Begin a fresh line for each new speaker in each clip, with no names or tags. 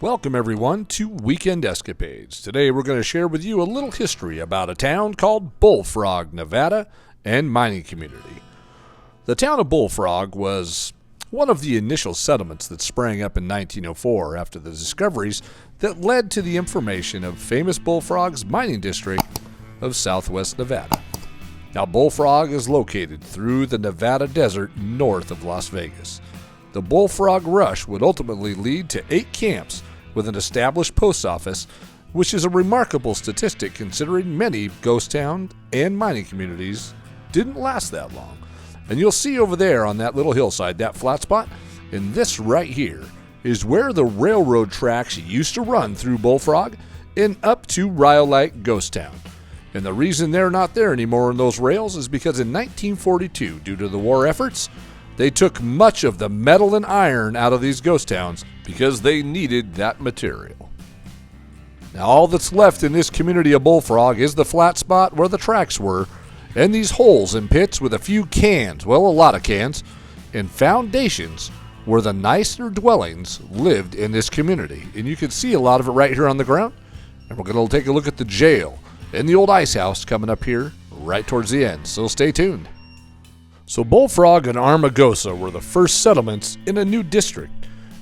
Welcome everyone to Weekend Escapades. Today we're going to share with you a little history about a town called Bullfrog, Nevada, and mining community. The town of Bullfrog was one of the initial settlements that sprang up in 1904 after the discoveries that led to the formation of famous Bullfrog's mining district of southwest Nevada. Now, Bullfrog is located through the Nevada desert north of Las Vegas. The Bullfrog Rush would ultimately lead to 8 camps with an established post office, which is a remarkable statistic considering many ghost town and mining communities didn't last that long. And you'll see over there on that little hillside, that flat spot, and this right here is where the railroad tracks used to run through Bullfrog and up to Rhyolite Ghost Town. And the reason they're not there anymore in those rails is because in 1942, due to the war efforts, they took much of the metal and iron out of these ghost towns because they needed that material. Now, all that's left in this community of Bullfrog is the flat spot where the tracks were, and these holes and pits with a few cans, well, a lot of cans, and foundations where the nicer dwellings lived in this community. And you can see a lot of it right here on the ground. And we're going to take a look at the jail and the old ice house coming up here right towards the end, so stay tuned. So Bullfrog and Armagosa were the first settlements in a new district,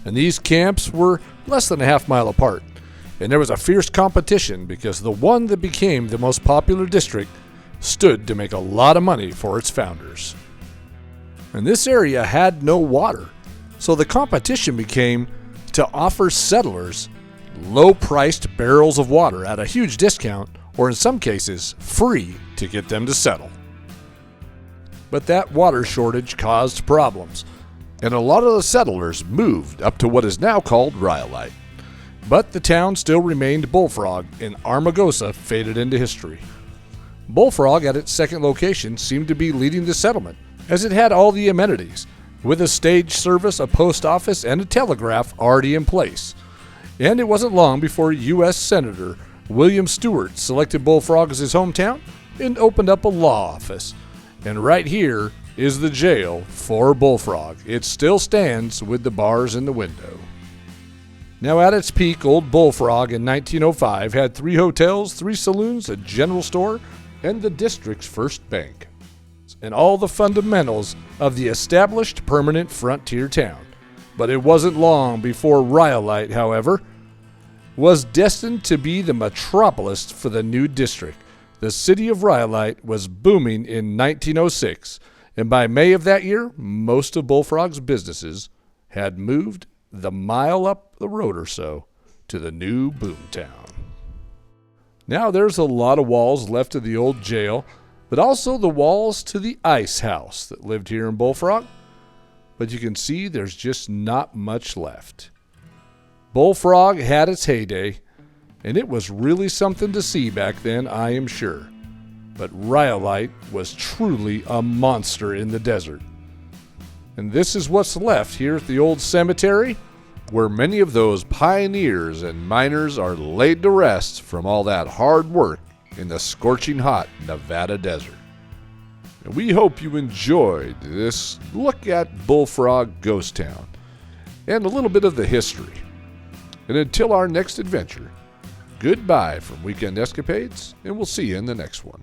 and these camps were less than a half-mile apart. And there was a fierce competition because the one that became the most popular district stood to make a lot of money for its founders. And this area had no water, so the competition became to offer settlers low-priced barrels of water at a huge discount, or in some cases, free to get them to settle. But that water shortage caused problems, and a lot of the settlers moved up to what is now called Rhyolite. But the town still remained Bullfrog, and Armagosa faded into history. Bullfrog, at its second location, seemed to be leading the settlement, as it had all the amenities, with a stage service, a post office, and a telegraph already in place. And it wasn't long before U.S. Senator William Stewart selected Bullfrog as his hometown and opened up a law office. And right here is the jail for Bullfrog. It still stands with the bars in the window. Now, at its peak, old Bullfrog in 1905 had 3 hotels, 3 saloons, a general store, and the district's first bank, and all the fundamentals of the established permanent frontier town. But it wasn't long before Rhyolite, however, was destined to be the metropolis for the new district. The city of Rhyolite was booming in 1906, and by May of that year, most of Bullfrog's businesses had moved the mile up the road or so to the new boomtown. Now there's a lot of walls left of the old jail, but also the walls to the ice house that lived here in Bullfrog. But you can see there's just not much left. Bullfrog had its heyday, and it was really something to see back then, I am sure. But Rhyolite was truly a monster in the desert. And this is what's left here at the old cemetery, where many of those pioneers and miners are laid to rest from all that hard work in the scorching hot Nevada desert. And we hope you enjoyed this look at Bullfrog Ghost Town and a little bit of the history. And until our next adventure, goodbye from Weekend Escapades, and we'll see you in the next one.